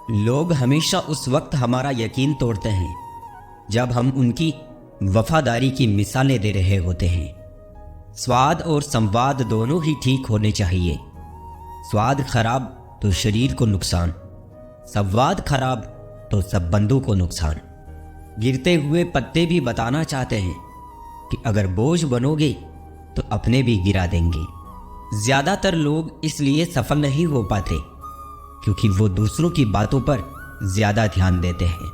लोग हमेशा उस वक्त हमारा यकीन तोड़ते हैं जब हम उनकी वफादारी की मिसालें दे रहे होते हैं। स्वाद और संवाद दोनों ही ठीक होने चाहिए। स्वाद खराब तो शरीर को नुकसान, संवाद खराब तो संबंधों को नुकसान। गिरते हुए पत्ते भी बताना चाहते हैं कि अगर बोझ बनोगे तो अपने भी गिरा देंगे। ज्यादातर लोग इसलिए सफल नहीं हो पाते क्योंकि वो दूसरों की बातों पर ज्यादा ध्यान देते हैं।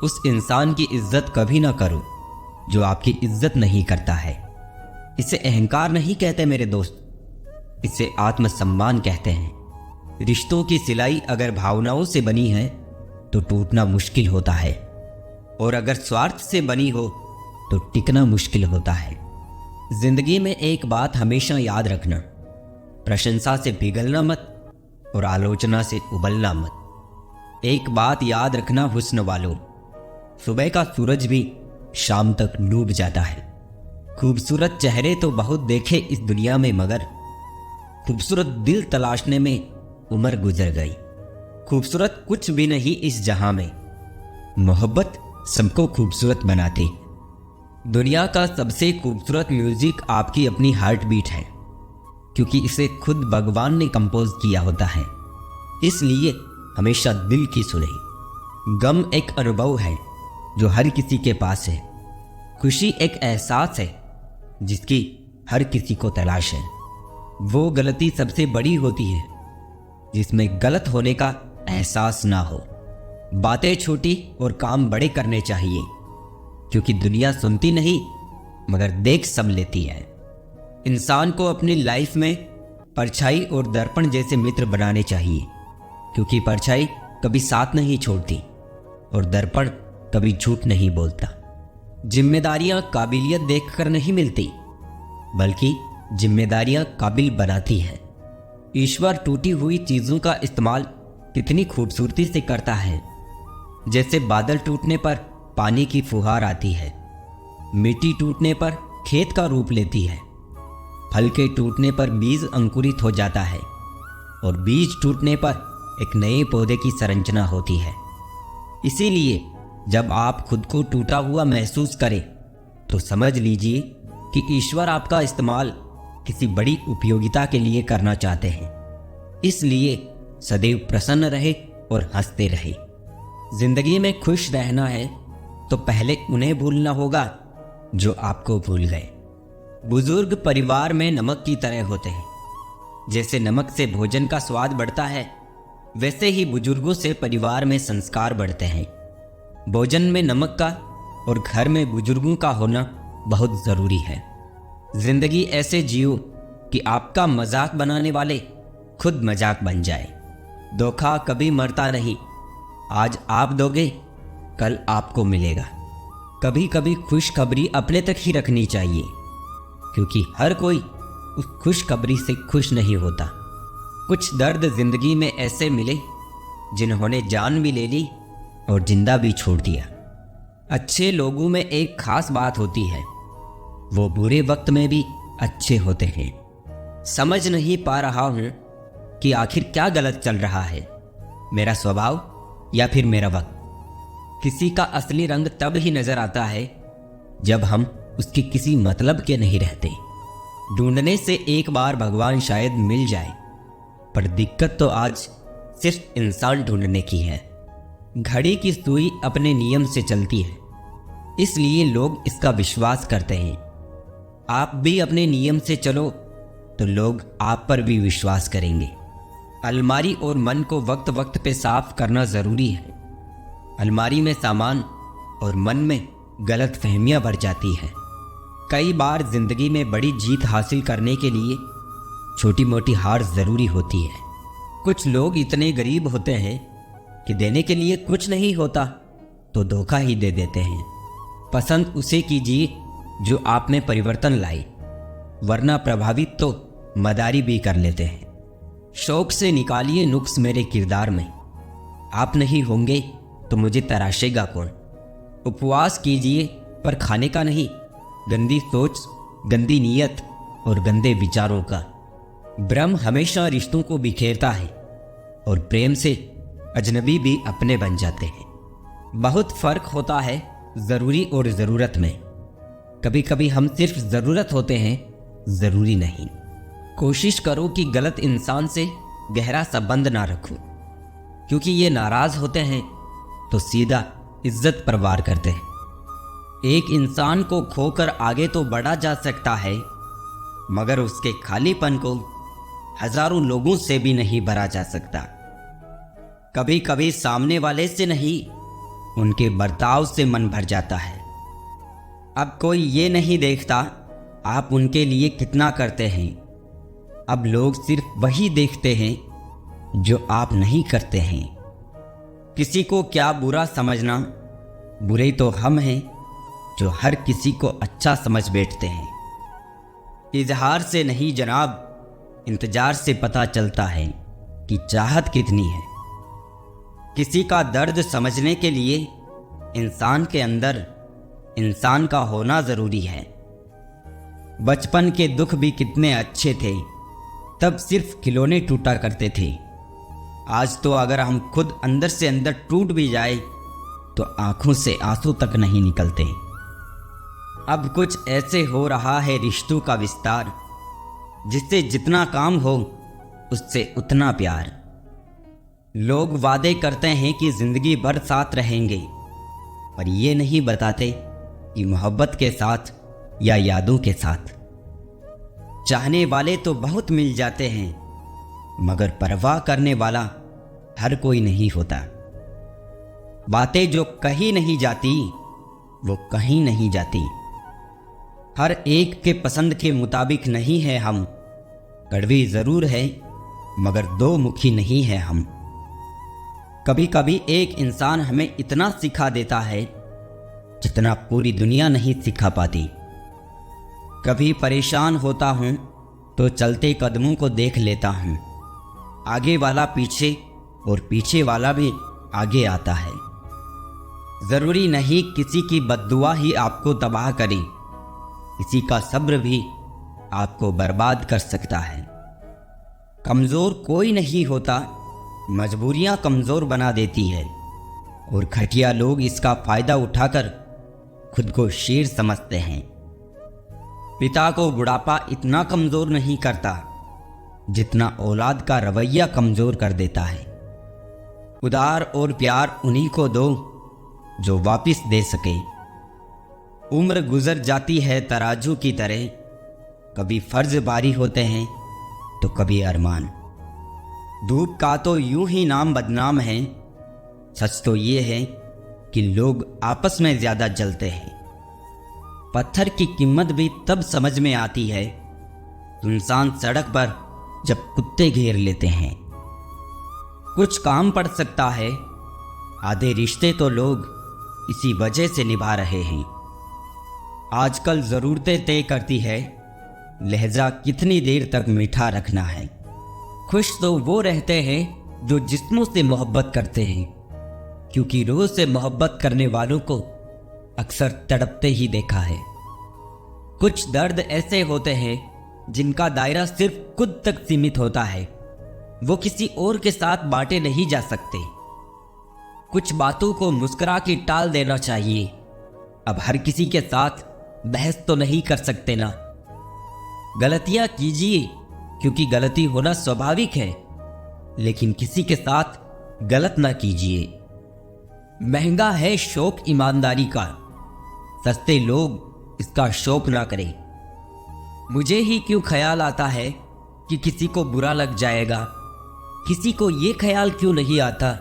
उस इंसान की इज्जत कभी ना करो जो आपकी इज्जत नहीं करता है। इसे अहंकार नहीं कहते मेरे दोस्त, इसे आत्मसम्मान कहते हैं। रिश्तों की सिलाई अगर भावनाओं से बनी है तो टूटना मुश्किल होता है, और अगर स्वार्थ से बनी हो तो टिकना मुश्किल होता है। जिंदगी में एक बात हमेशा याद रखना, प्रशंसा से पिघलना मत और आलोचना से उबलना मत। एक बात याद रखना हुस्न वालों, सुबह का सूरज भी शाम तक डूब जाता है। खूबसूरत चेहरे तो बहुत देखे इस दुनिया में, मगर खूबसूरत दिल तलाशने में उम्र गुजर गई। खूबसूरत कुछ भी नहीं इस जहां में, मोहब्बत सबको खूबसूरत बनाती। दुनिया का सबसे खूबसूरत म्यूजिक आपकी अपनी हार्ट बीट है, क्योंकि इसे खुद भगवान ने कंपोज किया होता है। इसलिए हमेशा दिल की सुने। गम एक अनुभव है जो हर किसी के पास है। खुशी एक एहसास है जिसकी हर किसी को तलाश है। वो गलती सबसे बड़ी होती है जिसमें गलत होने का एहसास ना हो। बातें छोटी और काम बड़े करने चाहिए, क्योंकि दुनिया सुनती नहीं मगर देख सब लेती है। इंसान को अपनी लाइफ में परछाई और दर्पण जैसे मित्र बनाने चाहिए, क्योंकि परछाई कभी साथ नहीं छोड़ती और दर्पण कभी झूठ नहीं बोलता। जिम्मेदारियां काबिलियत देखकर नहीं मिलती, बल्कि जिम्मेदारियां काबिल बनाती हैं। ईश्वर टूटी हुई चीजों का इस्तेमाल कितनी खूबसूरती से करता है। जैसे बादल टूटने पर पानी की फुहार आती है, मिट्टी टूटने पर खेत का रूप लेती है, फल के टूटने पर बीज अंकुरित हो जाता है और बीज टूटने पर एक नए पौधे की संरचना होती है। इसीलिए जब आप खुद को टूटा हुआ महसूस करें तो समझ लीजिए कि ईश्वर आपका इस्तेमाल किसी बड़ी उपयोगिता के लिए करना चाहते हैं। इसलिए सदैव प्रसन्न रहे और हंसते रहे। जिंदगी में खुश रहना है तो पहले उन्हें भूलना होगा जो आपको भूल गए। बुजुर्ग परिवार में नमक की तरह होते हैं। जैसे नमक से भोजन का स्वाद बढ़ता है, वैसे ही बुजुर्गों से परिवार में संस्कार बढ़ते हैं। भोजन में नमक का और घर में बुजुर्गों का होना बहुत जरूरी है। जिंदगी ऐसे जियो कि आपका मजाक बनाने वाले खुद मजाक बन जाए। धोखा कभी मरता नहीं, आज आप दोगे कल आपको मिलेगा। कभी कभी खुशखबरी अपने तक ही रखनी चाहिए, क्योंकि हर कोई उस खुशखबरी से खुश नहीं होता। कुछ दर्द जिंदगी में ऐसे मिले जिन्होंने जान भी ले ली और जिंदा भी छोड़ दिया। अच्छे लोगों में एक खास बात होती है, वो बुरे वक्त में भी अच्छे होते हैं। समझ नहीं पा रहा हूं कि आखिर क्या गलत चल रहा है, मेरा स्वभाव या फिर मेरा वक्त। किसी का असली रंग तब ही नजर आता है जब हम उसके किसी मतलब के नहीं रहते। ढूंढने से एक बार भगवान शायद मिल जाए, पर दिक्कत तो आज सिर्फ इंसान ढूंढने की है। घड़ी की सुई अपने नियम से चलती है, इसलिए लोग इसका विश्वास करते हैं। आप भी अपने नियम से चलो तो लोग आप पर भी विश्वास करेंगे। अलमारी और मन को वक्त वक्त पे साफ करना जरूरी है। अलमारी में सामान और मन में गलत फहमियां बढ़ जाती हैं। कई बार जिंदगी में बड़ी जीत हासिल करने के लिए छोटी मोटी हार जरूरी होती है। कुछ लोग इतने गरीब होते हैं कि देने के लिए कुछ नहीं होता तो धोखा ही दे देते हैं। पसंद उसे कीजिए जो आप में परिवर्तन लाए, वरना प्रभावित तो मदारी भी कर लेते हैं। शौक से निकालिए नुक्स मेरे किरदार में, आप नहीं होंगे तो मुझे तराशेगा कौन। उपवास कीजिए पर खाने का नहीं, गंदी सोच, गंदी नीयत और गंदे विचारों का। ब्रह्म हमेशा रिश्तों को बिखेरता है और प्रेम से अजनबी भी अपने बन जाते हैं। बहुत फर्क होता है ज़रूरी और ज़रूरत में। कभी कभी हम सिर्फ ज़रूरत होते हैं, ज़रूरी नहीं। कोशिश करो कि गलत इंसान से गहरा संबंध ना रखो, क्योंकि ये नाराज़ होते हैं तो सीधा इज्जत पर वार करते हैं। एक इंसान को खोकर आगे तो बढ़ा जा सकता है, मगर उसके खालीपन को हजारों लोगों से भी नहीं भरा जा सकता। कभी कभी सामने वाले से नहीं, उनके बर्ताव से मन भर जाता है। अब कोई ये नहीं देखता आप उनके लिए कितना करते हैं। अब लोग सिर्फ वही देखते हैं जो आप नहीं करते हैं। किसी को क्या बुरा समझना, बुरे तो हम हैं जो हर किसी को अच्छा समझ बैठते हैं। इजहार से नहीं जनाब, इंतजार से पता चलता है कि चाहत कितनी है। किसी का दर्द समझने के लिए इंसान के अंदर इंसान का होना ज़रूरी है। बचपन के दुख भी कितने अच्छे थे, तब सिर्फ खिलौने टूटा करते थे। आज तो अगर हम खुद अंदर से अंदर टूट भी जाए तो आंखों से आंसू तक नहीं निकलते। अब कुछ ऐसे हो रहा है रिश्तों का विस्तार, जिससे जितना काम हो उससे उतना प्यार। लोग वादे करते हैं कि जिंदगी भर साथ रहेंगे, पर ये नहीं बताते कि मोहब्बत के साथ या यादों के साथ। चाहने वाले तो बहुत मिल जाते हैं, मगर परवाह करने वाला हर कोई नहीं होता। बातें जो कही नहीं जाती वो कहीं नहीं जाती। हर एक के पसंद के मुताबिक नहीं है हम, कड़वी ज़रूर है मगर दो मुखी नहीं है हम। कभी कभी एक इंसान हमें इतना सिखा देता है जितना पूरी दुनिया नहीं सिखा पाती। कभी परेशान होता हूँ तो चलते कदमों को देख लेता हूँ। आगे वाला पीछे और पीछे वाला भी आगे आता है। ज़रूरी नहीं किसी की बद्दुआ ही आपको तबाह करे, किसी का सब्र भी आपको बर्बाद कर सकता है। कमज़ोर कोई नहीं होता, मजबूरियां कमज़ोर बना देती है, और घटिया लोग इसका फ़ायदा उठाकर खुद को शेर समझते हैं। पिता को बुढ़ापा इतना कमज़ोर नहीं करता जितना औलाद का रवैया कमज़ोर कर देता है। उदार और प्यार उन्हीं को दो जो वापस दे सके। उम्र गुजर जाती है तराजू की तरह, कभी फर्ज भारी होते हैं तो कभी अरमान। धूप का तो यूं ही नाम बदनाम है, सच तो ये है कि लोग आपस में ज़्यादा जलते हैं। पत्थर की कीमत भी तब समझ में आती है सुनसान सड़क पर जब कुत्ते घेर लेते हैं। कुछ काम पड़ सकता है, आधे रिश्ते तो लोग इसी वजह से निभा रहे हैं। आजकल ज़रूरतें तय करती है लहजा कितनी देर तक मीठा रखना है। खुश तो वो रहते हैं जो जिस्मों से मोहब्बत करते हैं, क्योंकि रोज़ से मोहब्बत करने वालों को अक्सर तड़पते ही देखा है। कुछ दर्द ऐसे होते हैं जिनका दायरा सिर्फ खुद तक सीमित होता है, वो किसी और के साथ बांटे नहीं जा सकते। कुछ बातों को मुस्कुरा के टाल देना चाहिए। अब हर किसी के साथ बहस तो नहीं कर सकते ना। गलतियां कीजिए क्योंकि गलती होना स्वाभाविक है, लेकिन किसी के साथ गलत ना कीजिए। महंगा है शौक ईमानदारी का, सस्ते लोग इसका शौक ना करें। मुझे ही क्यों ख्याल आता है कि किसी को बुरा लग जाएगा, किसी को ये ख्याल क्यों नहीं आता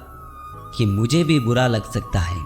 कि मुझे भी बुरा लग सकता है।